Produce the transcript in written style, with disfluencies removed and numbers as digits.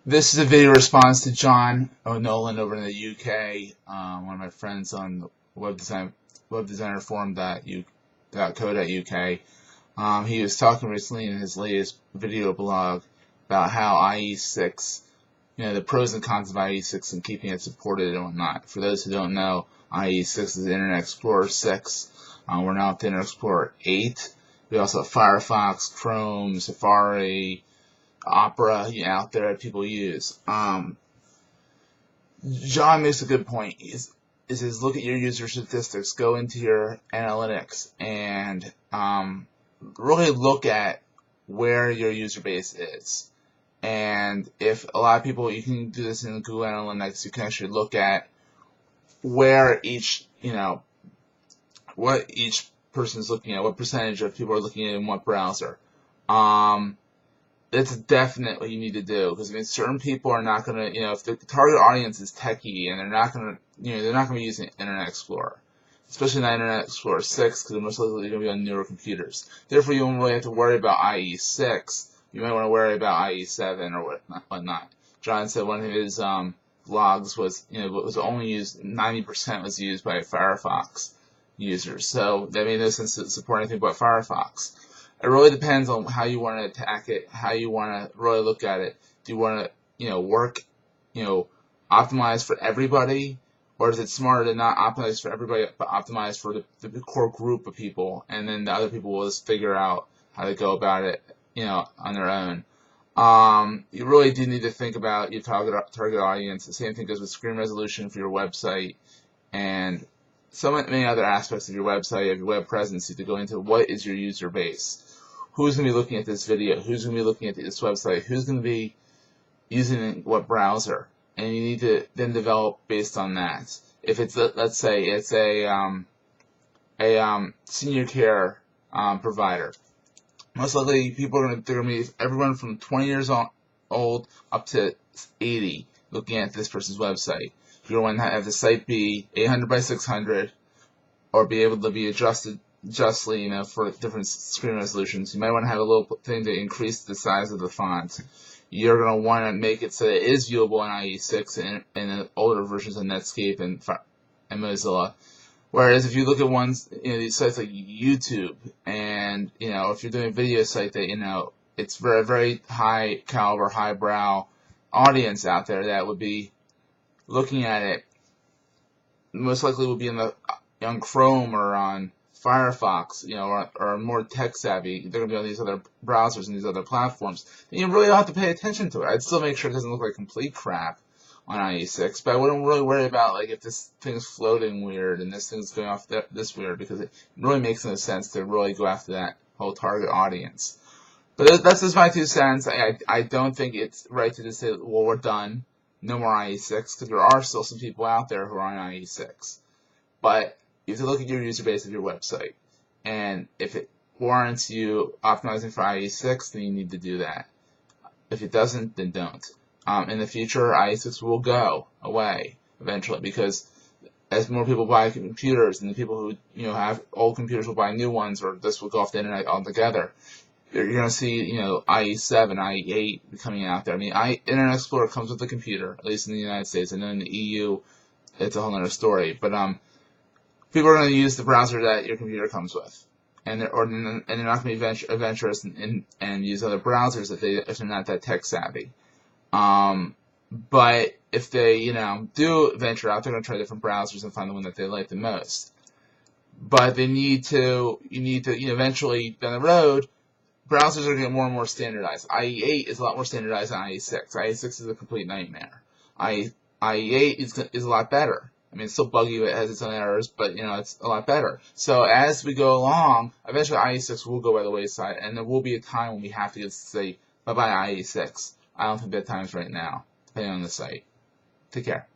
This is a video response to John O'Nolan over in the UK, one of my friends on the webdesignerforum.co.uk. He was talking recently in his latest video blog about how IE6, the pros and cons of IE6 and keeping it supported and whatnot. For those who don't know, IE6 is Internet Explorer 6. We're now at the Internet Explorer 8. We also have Firefox, Chrome, Safari, Opera out there that people use. John makes a good point. Is look at your user statistics, go into your analytics, and really look at where your user base is. And if a lot of people, you can do this in Google Analytics, you can actually look at where what each person's looking at, what percentage of people are looking at in what browser. That's definitely what you need to do, because certain people are not going to, if the target audience is techie and they're not going to, they're not going to be using Internet Explorer, especially not Internet Explorer 6, because they're most likely going to be on newer computers. Therefore, you don't really have to worry about IE6. You might want to worry about IE7 or whatnot. John said one of his blogs was, was only used, 90% was used by Firefox users. So that made no sense to support anything but Firefox. It really depends on how you want to attack it, how you want to really look at it. Do you want to, work, optimize for everybody, or is it smarter to not optimize for everybody, but optimize for the core group of people, and then the other people will just figure out how to go about it, on their own. You really do need to think about your target audience. The same thing goes with screen resolution for your website, and so many other aspects of your website, of your web presence. You have to go into what is your user base. Who's going to be looking at this video? Who's going to be looking at this website? Who's going to be using what browser? And you need to then develop based on that. If it's, let's say, it's a senior care provider, most likely people are going to be everyone from 20 years old up to 80 looking at this person's website. You're going to want to have the site be 800 by 600 or be able to be adjusted justly, for different screen resolutions. You might want to have a little thing to increase the size of the font. You're going to want to make it so that it is viewable in IE6 and the older versions of Netscape and Mozilla. Whereas if you look at ones, these sites like YouTube, and if you're doing a video site that it's very, very high caliber, highbrow audience out there that would be looking at it, most likely would be on Chrome or on Firefox, or more tech savvy. They're going to be on these other browsers and these other platforms. Then you really don't have to pay attention to it. I'd still make sure it doesn't look like complete crap on IE6, but I wouldn't really worry about if this thing's floating weird and this thing's going off this weird, because it really makes no sense to really go after that whole target audience. But that's just my 2 cents. I don't think it's right to just say, well, we're done. No more IE6, because there are still some people out there who are on IE6. But you have to look at your user base of your website. And if it warrants you optimizing for IE6, then you need to do that. If it doesn't, then don't. In the future, IE6 will go away eventually, because as more people buy computers, and the people who have old computers will buy new ones, or this will go off the internet altogether. You're going to see, IE7, IE8 coming out there. Internet Explorer comes with the computer, at least in the United States. I know in the EU, it's a whole other story. But people are going to use the browser that your computer comes with, and they're not going to be adventurous and use other browsers if they're not that tech savvy. But if they, do venture out, they're going to try different browsers and find the one that they like the most. But you need to, eventually down the road, browsers are getting more and more standardized. IE8 is a lot more standardized than IE6. IE6 is a complete nightmare. IE8 is a lot better. It's still buggy, but it has its own errors, but, it's a lot better. So as we go along, eventually IE6 will go by the wayside, and there will be a time when we have to just say, bye-bye IE6. I don't think that time's right now, depending on the site. Take care.